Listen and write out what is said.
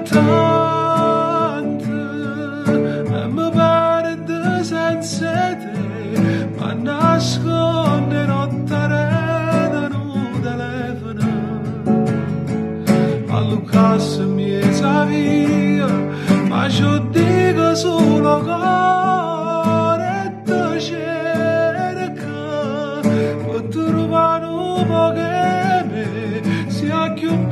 tanto e mi pare di senza te, ma nasconde notte non telefono. A Lucas mi via, ma io dico solo cuore ti cerca, per trovare un po' che me sia più